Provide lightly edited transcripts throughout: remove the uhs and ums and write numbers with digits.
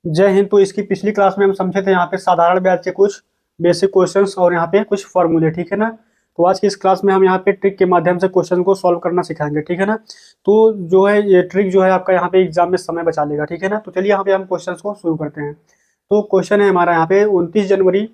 जय हिंद। तो इसकी पिछली क्लास में हम समझे थे यहाँ पे साधारण ब्याज के कुछ बेसिक क्वेश्चंस और यहाँ पे कुछ फॉर्मूले, ठीक है ना। तो आज की इस क्लास में हम यहाँ पे ट्रिक के माध्यम से क्वेश्चन को सॉल्व करना सिखाएंगे, ठीक है ना। तो जो है ये ट्रिक जो है आपका यहाँ पे एग्जाम में समय बचा लेगा, ठीक है ना। तो चलिए यहाँ पे हम क्वेश्चन को शुरू करते हैं। तो क्वेश्चन है हमारा यहाँ पे 29 जनवरी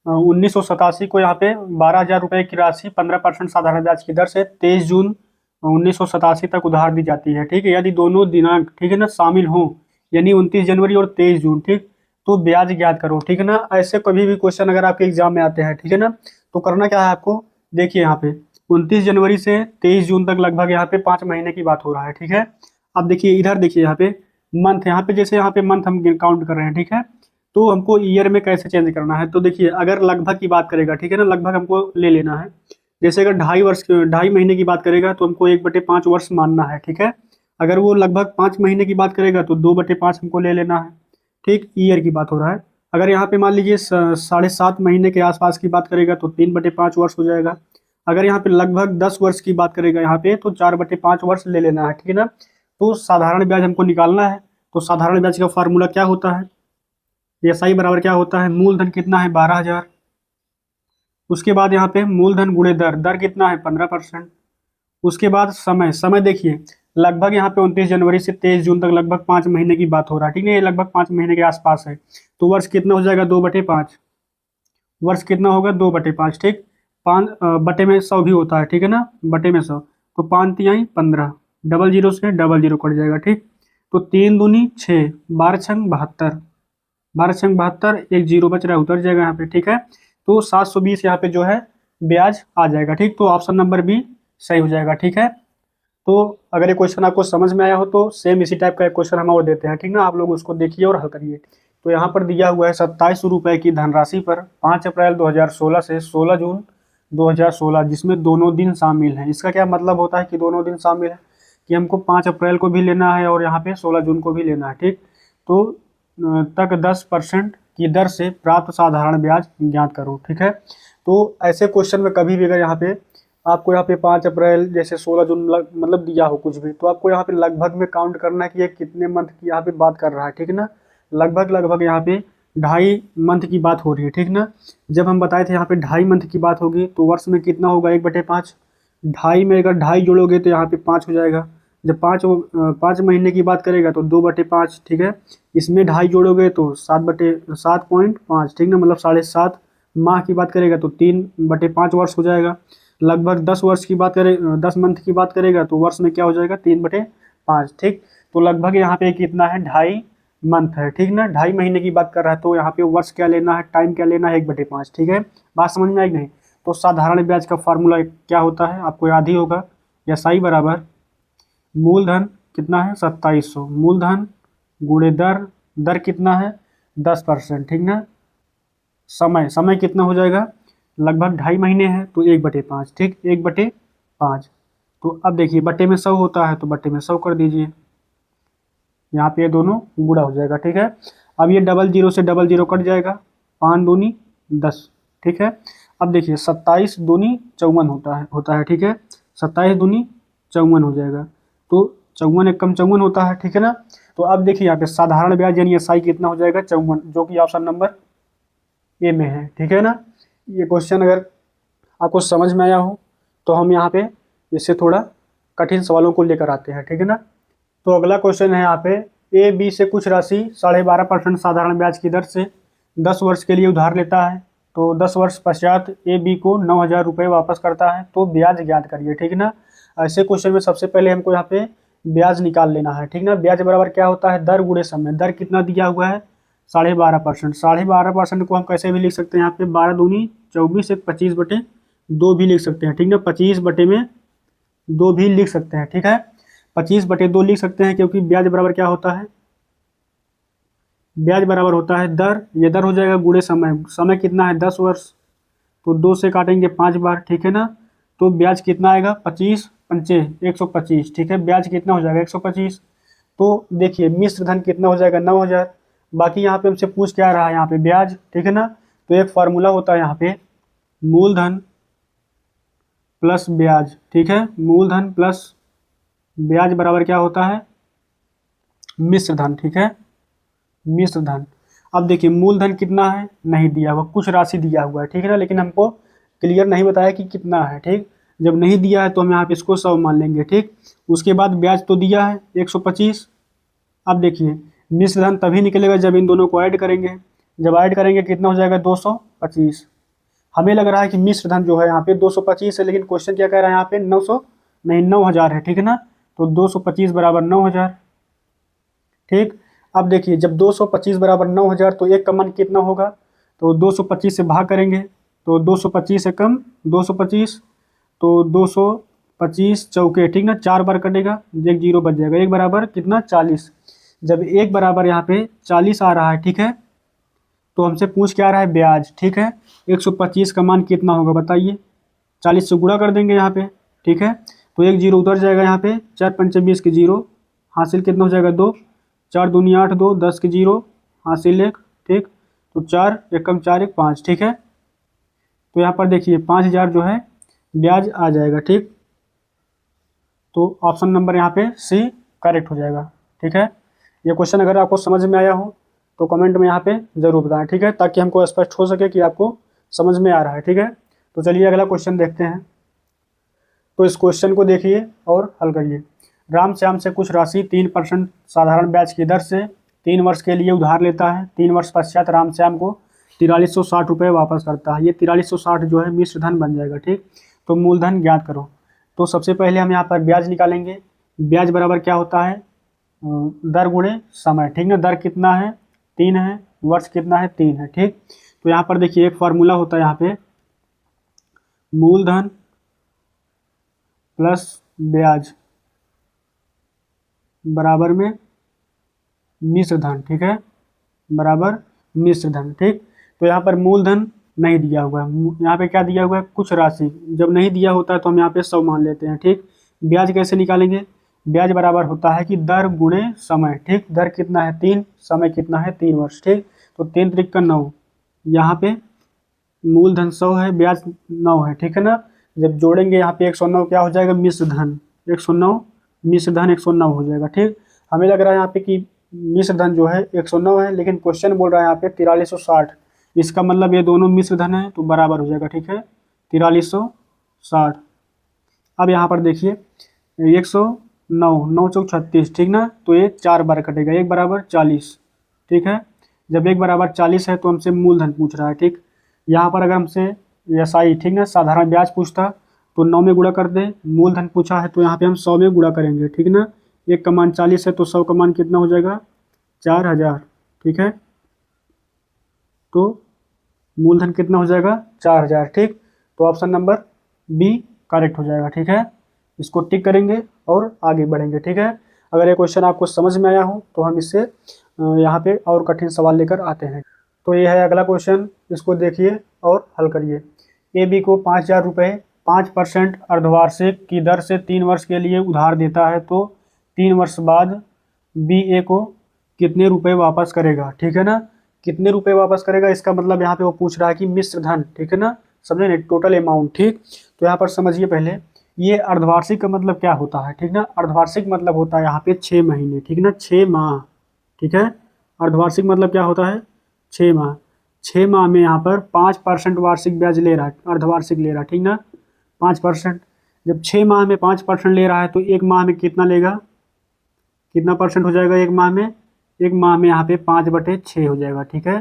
1987 को यहाँ पे 12,000 रुपए की राशि 15% साधारण ब्याज की दर से 23 जून 1987 तक उधार दी जाती है, ठीक है। यदि दोनों दिनांक, ठीक है ना, शामिल हों, यानी 29 जनवरी और 23 जून, ठीक, तो ब्याज ज्ञात करो, ठीक है ना। ऐसे कभी भी क्वेश्चन अगर आपके एग्जाम में आते हैं, ठीक है ना, तो करना क्या है आपको। देखिए यहाँ पे 29 जनवरी से 23 जून तक लगभग यहाँ पे 5 महीने की बात हो रहा है, ठीक है। अब देखिए इधर देखिए यहाँ पे मंथ, यहाँ पे जैसे यहाँ पे मंथ हम काउंट कर रहे हैं, ठीक है। तो हमको ईयर में कैसे चेंज करना है, तो देखिए अगर लगभग की बात करेगा, ठीक है ना, लगभग हमको ले लेना है। जैसे अगर 2.5 महीने की बात करेगा तो हमको 1/5 वर्ष मानना है, ठीक है। अगर वो लगभग 5 महीने की बात करेगा तो 2/5 हमको ले लेना है, ठीक। ईयर की बात हो रहा है। अगर यहाँ पे मान लीजिए 7.5 महीने के आसपास की बात करेगा तो 3/5 वर्ष हो जाएगा। अगर यहाँ पे लगभग 10 वर्ष की बात करेगा यहाँ पे तो 4/5 वर्ष ले लेना है, ठीक है ना। तो साधारण ब्याज हमको निकालना है। तो साधारण ब्याज का फार्मूला क्या होता है, एसआई बराबर क्या होता है, मूलधन कितना है 12,000, उसके बाद यहाँ पे मूलधन गुणे दर, दर कितना है 15%। उसके बाद समय, समय देखिए लगभग यहाँ पे 29 जनवरी से 23 जून तक लगभग 5 महीने की बात हो रहा है, ठीक है। ये लगभग 5 महीने के आसपास है। तो वर्ष कितना हो जाएगा 2/5, वर्ष कितना होगा 2/5, ठीक। 5 बटे में 100 भी होता है, ठीक है ना, बटे में 100। तो 5×3=15, डबल जीरो से डबल जीरो कट जाएगा, ठीक। तो 3×2=6, 12×6=72, 12×6=72, एक जीरो बच रहा है उतर जाएगा यहाँ पे, ठीक है। तो 720 यहाँ पे जो है ब्याज आ जाएगा, ठीक। तो ऑप्शन नंबर बी सही हो जाएगा, ठीक है। तो अगर ये क्वेश्चन आपको समझ में आया हो तो सेम इसी टाइप का एक क्वेश्चन हम और देते हैं, ठीक ना। आप लोग उसको देखिए और हल करिए। तो यहाँ पर दिया हुआ है 27 रुपए की धनराशि पर 5 अप्रैल 2016 से 16 जून 2016, जिसमें दोनों दिन शामिल हैं। इसका क्या मतलब होता है कि दोनों दिन शामिल है, कि हमको 5 अप्रैल को भी लेना है और यहाँ पे 16 जून को भी लेना है, ठीक। तो तक 10% की दर से प्राप्त साधारण ब्याज ज्ञात करो, ठीक है। तो ऐसे क्वेश्चन में कभी भी अगर यहाँ पे आपको यहाँ पे 5 अप्रैल जैसे 16 जून मतलब दिया हो कुछ भी, तो आपको यहाँ पे लगभग में काउंट करना है कि ये कितने मंथ की यहाँ पे बात कर रहा है, ठीक है ना। लगभग लगभग यहाँ पे 2.5 मंथ की बात हो रही है, ठीक ना। जब हम बताए थे यहाँ पे 2.5 मंथ की बात होगी तो वर्ष में कितना होगा 1/5। 2.5 में अगर 2.5 जोड़ोगे तो यहाँ पे 5 हो जाएगा। जब 5 महीने की बात करेगा तो 2/5, ठीक है। इसमें 2.5 जोड़ोगे तो 7/7.5, ठीक ना, मतलब 7.5 माह की बात करेगा तो 3/5 वर्ष हो जाएगा। लगभग 10 वर्ष की बात करें, 10 मंथ की बात करेगा तो वर्ष में क्या हो जाएगा 3/5, ठीक। तो लगभग यहाँ पे कितना है 2.5 मंथ है, ठीक ना। 2.5 महीने की बात कर रहा है तो यहाँ पे वर्ष क्या लेना है, टाइम क्या लेना है 1/5, ठीक है। बात समझ में आई नहीं। तो साधारण ब्याज का फार्मूला क्या होता है आपको याद ही होगा, एसआई बराबर मूलधन कितना है 2700, मूलधन गुणे दर, दर कितना है 10%, ठीक ना। समय, समय कितना हो जाएगा लगभग 2.5 महीने है तो 1/5, ठीक, 1/5। तो अब देखिए बटे में 100 होता है तो बटे में 100 कर दीजिए, यहाँ पे ये दोनों गुणा हो जाएगा, ठीक है। अब ये डबल जीरो से डबल जीरो कट जाएगा, 5×2=10, ठीक है। अब देखिए 27×2=54 होता है, ठीक है। 27×2=54 हो जाएगा। तो 54 एक कम 54 होता है, ठीक है ना। तो अब देखिए यहाँ पे साधारण ब्याज यानी एसआई कितना हो जाएगा 54, जो कि ऑप्शन नंबर ए में है, ठीक है ना। ये क्वेश्चन अगर आपको समझ में आया हो तो हम यहाँ पे इससे थोड़ा कठिन सवालों को लेकर आते हैं, ठीक है ना। तो अगला क्वेश्चन है यहाँ पे ए बी से कुछ राशि 12.5% साधारण ब्याज की दर से 10 वर्ष के लिए उधार लेता है। तो 10 वर्ष पश्चात ए बी को 9,000 रुपये वापस करता है, तो ब्याज ज्ञात करिए, ठीक है ना। ऐसे क्वेश्चन में सबसे पहले हमको यहाँ पे ब्याज निकाल लेना है, ठीक ना। ब्याज बराबर क्या होता है दर गुणे समय, दर कितना दिया हुआ है 12.5%। 12.5% को हम कैसे भी लिख सकते हैं यहाँ पे 12×2=24, एक 25/2 भी लिख सकते हैं, ठीक ना। 25/2 भी लिख सकते हैं, ठीक है। 25/2 लिख सकते हैं क्योंकि ब्याज बराबर क्या होता है, ब्याज बराबर होता है दर, ये दर हो जाएगा गुणे समय, समय कितना है 10 वर्ष, तो 2 से काटेंगे 5 बार, ठीक है ना। तो ब्याज कितना आएगा 25×5 125, ठीक है। ब्याज कितना हो जाएगा 125। तो देखिए मिश्र धन कितना हो जाएगा 9,000। बाकी यहाँ पे हमसे पूछ क्या रहा है यहाँ पे ब्याज, ठीक है ना। तो एक फार्मूला होता है यहाँ पे मूलधन प्लस ब्याज, ठीक है। मूलधन प्लस ब्याज बराबर क्या होता है मिश्र धन, ठीक है। मिश्र धन। अब देखिए मूलधन कितना है नहीं दिया हुआ, कुछ राशि दिया हुआ है, ठीक है ना, लेकिन हमको क्लियर नहीं बताया कि कितना है। ठीक, जब नहीं दिया है तो हम यहाँ पे इसको 100 मान लेंगे। ठीक, उसके बाद ब्याज तो दिया है 125। अब देखिए मिश्र धन तभी निकलेगा जब इन दोनों को ऐड करेंगे। जब ऐड करेंगे कितना हो जाएगा 225। हमें लग रहा है कि मिश्र धन जो है यहाँ पे 225 है, लेकिन क्वेश्चन क्या कह रहा है यहाँ पे 900 नहीं 9000 है। ठीक है ना, तो 225 बराबर 9000। ठीक, अब देखिए जब 225 बराबर 9000 तो एक का मान कितना होगा, तो 225 से भाग करेंगे तो 225 से कम 225, तो 225 चौके, ठीक ना, 4 बार कटेगा, एक जीरो बच जाएगा, एक बराबर कितना 40। जब एक बराबर यहाँ पे 40 आ रहा है, ठीक है, तो हमसे पूछ क्या रहा है ब्याज। ठीक है, 125 का मान कितना होगा बताइए, 40 से गुणा कर देंगे यहाँ पे। ठीक है, तो एक जीरो उधर जाएगा यहाँ पे, 4 पंचे 20 के जीरो, हासिल कितना हो जाएगा 2, 4 दूनी 8, 2 10 के जीरो, हासिल 1। ठीक, तो 4 एक कम 4 1 5। ठीक है, तो यहाँ पर देखिए 5000 जो है ब्याज आ जाएगा। ठीक, तो ऑप्शन नंबर यहाँ पे सी करेक्ट हो जाएगा। ठीक है, ये क्वेश्चन अगर आपको समझ में आया हो तो कमेंट में यहाँ पे ज़रूर बताएं। ठीक है, ताकि हमको स्पष्ट हो सके कि आपको समझ में आ रहा है। ठीक है, तो चलिए अगला क्वेश्चन देखते हैं। तो इस क्वेश्चन को देखिए और हल करिए। राम श्याम से कुछ राशि 3% साधारण ब्याज की दर से 3 वर्ष के लिए उधार लेता है। 3 वर्ष पश्चात राम श्याम को 4360 रुपये वापस करता है। ये 4360 जो है मिश्र धन बन जाएगा। ठीक, तो मूलधन ज्ञात करो। तो सबसे पहले हम यहाँ पर ब्याज निकालेंगे। ब्याज बराबर क्या होता है, दर गुणे समय। ठीक ना, दर कितना है 3 है, वर्ष कितना है 3 है। ठीक, तो यहाँ पर देखिए एक फार्मूला होता है यहाँ पे, मूलधन प्लस ब्याज बराबर में मिश्र धन। ठीक है, बराबर मिश्र धन। ठीक, तो यहाँ पर मूलधन नहीं दिया हुआ है, यहाँ पे क्या दिया हुआ है कुछ राशि। जब नहीं दिया होता है तो हम यहाँ पे 100 मान लेते हैं। ठीक, ब्याज कैसे निकालेंगे, ब्याज बराबर होता है कि दर गुणे समय। ठीक, दर कितना है 3, समय कितना है 3 वर्ष। ठीक, तो 3 त्रिक का 9, यहाँ पे मूलधन 100 है, ब्याज 9 है। ठीक है ना, जब जोड़ेंगे यहाँ पे 109 क्या हो जाएगा मिश्र धन, 109 मिश्र धन 109 हो जाएगा। ठीक, हमें लग रहा है यहाँ पे कि मिश्र धन जो है 109 है, लेकिन क्वेश्चन बोल रहा है यहाँ पे 4360। इसका मतलब ये दोनों मिश्र धन है तो बराबर हो जाएगा। ठीक है, 4360। अब यहाँ पर देखिए 109 9 चौक 36। ठीक ना, तो ये 4 बार कटेगा, एक बराबर 40। ठीक है, जब एक बराबर 40 है तो हमसे मूलधन पूछ रहा है। ठीक, यहाँ पर अगर हमसे एसआई, ठीक ना, साधारण ब्याज पूछता तो 9 में गुणा कर दे, मूलधन पूछा है तो यहाँ पे हम 100 में गुणा करेंगे। ठीक ना, एक का मान 40 है तो 100 का मान कितना हो जाएगा 4000। ठीक है, तो मूलधन कितना हो जाएगा 4000। ठीक, तो ऑप्शन नंबर बी करेक्ट हो जाएगा। ठीक है, इसको टिक करेंगे और आगे बढ़ेंगे। ठीक है, अगर ये क्वेश्चन आपको समझ में आया हो तो हम इससे यहाँ पे और कठिन सवाल लेकर आते हैं। तो ये है अगला क्वेश्चन, इसको देखिए और हल करिए। ए बी को 5000 रुपये 5% अर्धवार्षिक की दर से 3 वर्ष के लिए उधार देता है, तो 3 वर्ष बाद बी ए को कितने रुपए वापस करेगा। ठीक है ना, कितने रुपए वापस करेगा, इसका मतलब यहाँ पे वो पूछ रहा है कि मिश्र धन। ठीक है ना, समझे ना, टोटल अमाउंट। ठीक, तो यहाँ पर समझिए पहले ये अर्धवार्षिक का मतलब क्या होता है। ठीक ना, अर्धवार्षिक मतलब होता है यहाँ पे 6 महीने। ठीक ना, 6 माह। ठीक है, अर्धवार्षिक मतलब क्या होता है 6 माह। 6 माह में यहाँ पर 5% वार्षिक ब्याज ले रहा है, अर्धवार्षिक ले रहा है। ठीक ना, 5%। जब 6 माह में 5% ले रहा है तो एक माह में कितना लेगा, कितना परसेंट हो जाएगा एक माह में, एक माह में यहाँ पे 5/6 हो जाएगा। ठीक है,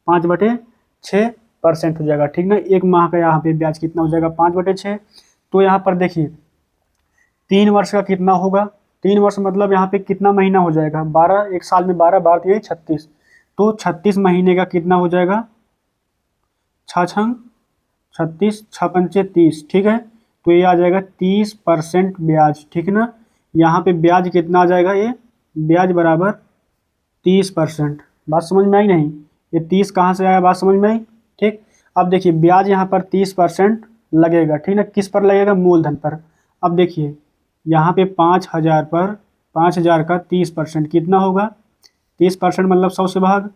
5/6% हो जाएगा। ठीक ना, एक माह का यहाँ पे ब्याज कितना हो जाएगा 5/6। तो यहाँ पर देखिए 3 वर्ष का कितना होगा, 3 वर्ष मतलब यहाँ पे कितना महीना हो जाएगा 12, एक साल में 12 12 36, तो 36 महीने का कितना हो जाएगा 6 36 6 पंचे 30। ठीक है, तो ये आ जाएगा 30% ब्याज। ठीक है ना, यहाँ पे ब्याज कितना आ जाएगा, ये ब्याज बराबर 30%। बात समझ में आई नहीं, ये 30 कहाँ से आया, बात समझ में आई। ठीक, अब देखिए ब्याज यहाँ पर 30% लगेगा। ठीक ना, किस पर लगेगा, मूलधन पर। अब देखिए यहाँ पे 5000 पर 5000 का 30% कितना होगा, 30% मतलब 100 से भाग,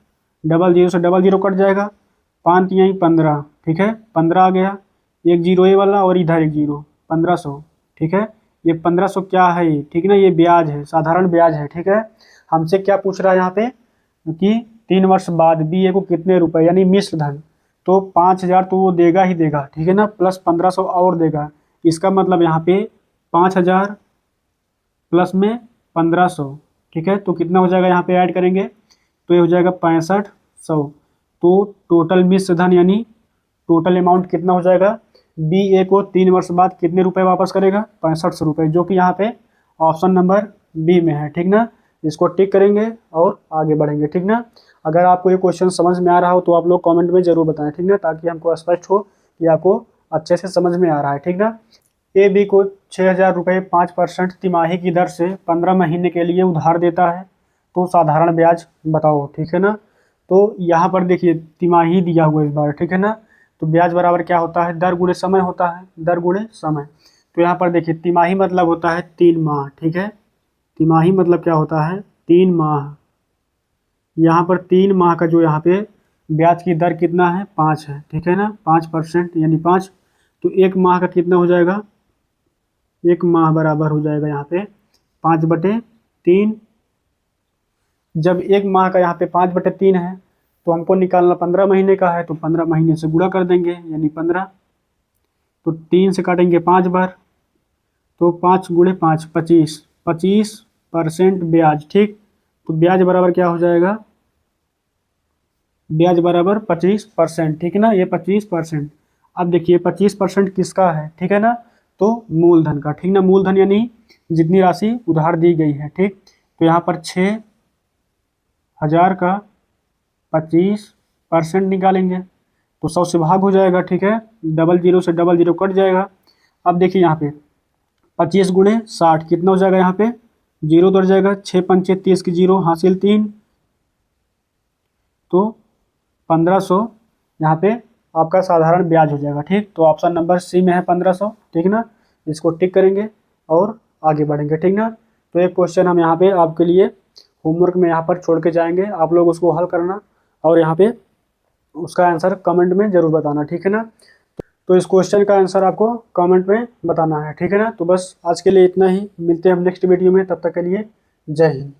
डबल जीरो से डबल जीरो कट जाएगा, 5 यहीं 15। ठीक है, 15 आ गया, एक जीरो ये वाला और इधर एक जीरो, 1500। ठीक है, ये 1500 क्या है ये, ठीक ना, ये ब्याज है, साधारण ब्याज है। ठीक है, हमसे क्या पूछ रहा है यहाँ पे, कि 3 वर्ष बाद BA को कितने रुपए यानी मिश्र धन, तो 5,000 तो वो देगा ही देगा, ठीक है ना, प्लस 1,500 और देगा। इसका मतलब यहाँ पे 5,000 प्लस में 1,500, ठीक है, तो कितना हो जाएगा यहाँ पे ऐड करेंगे तो ये हो जाएगा 6500। तो टोटल मिश्र धन यानी टोटल अमाउंट कितना हो जाएगा, BA को 3 वर्ष बाद कितने रुपए वापस करेगा, 6500 रुपये, जो कि यहाँ पे ऑप्शन नंबर बी में है, ठीक ना। इसको टिक करेंगे और आगे बढ़ेंगे, ठीक ना। अगर आपको ये क्वेश्चन समझ में आ रहा हो तो आप लोग कमेंट में जरूर बताएं, ठीक ना, ताकि हमको स्पष्ट हो कि आपको अच्छे से समझ में आ रहा है, ठीक ना। AB को 6,000 रुपये 5% तिमाही की दर से 15 महीने के लिए उधार देता है, तो साधारण ब्याज बताओ, ठीक है ना। तो यहाँ पर देखिए तिमाही दिया हुआ इस बार, ठीक है ना, तो ब्याज बराबर क्या होता है, दर गुणे समय होता है, दर गुणे समय। तो यहाँ पर देखिए तिमाही मतलब होता है 3 माह, ठीक है, तिमाही मतलब क्या होता है 3 माह। यहाँ पर 3 माह का जो यहाँ पे ब्याज की दर कितना है 5 है, ठीक है ना, 5% यानी 5। तो 1 माह का कितना हो जाएगा, 1 माह बराबर हो जाएगा यहाँ पे 5/3। जब 1 माह का यहाँ पे 5/3 है तो हमको निकालना 15 महीने का है, तो 15 महीने से गुणा कर देंगे यानी 15। तो 3 से काटेंगे 5 बार, तो 5 गुणे 5 25, 25% ब्याज, ठीक। तो ब्याज बराबर क्या हो जाएगा, ब्याज बराबर 25%, ठीक है ना, ये 25%। अब देखिए 25% किसका है, ठीक है ना, तो मूलधन का, ठीक ना, मूलधन यानी जितनी राशि उधार दी गई है, ठीक। तो यहाँ पर 6,000 का 25% निकालेंगे तो 100 से भाग हो जाएगा, ठीक है, 00 से 00 कट जाएगा। अब देखिए यहाँ पे 25 गुणे 60 कितना हो जाएगा, यहाँ पे 0 उधर जाएगा, 6 पंचे 30 की 0 हासिल 3, तो 1,500 यहाँ पे आपका साधारण ब्याज हो जाएगा, ठीक। तो ऑप्शन नंबर सी में है 1,500, ठीक ना। इसको टिक करेंगे और आगे बढ़ेंगे, ठीक ना। तो एक क्वेश्चन हम यहाँ पे आपके लिए होमवर्क में यहाँ पर छोड़ के जाएंगे, आप लोग उसको हल करना और यहाँ पे उसका आंसर कमेंट में जरूर बताना, ठीक है ना। तो इस क्वेश्चन का आंसर आपको कमेंट में बताना है, ठीक है ना। तो बस आज के लिए इतना ही, मिलते हैं हम नेक्स्ट वीडियो में, तब तक के लिए जय हिंद।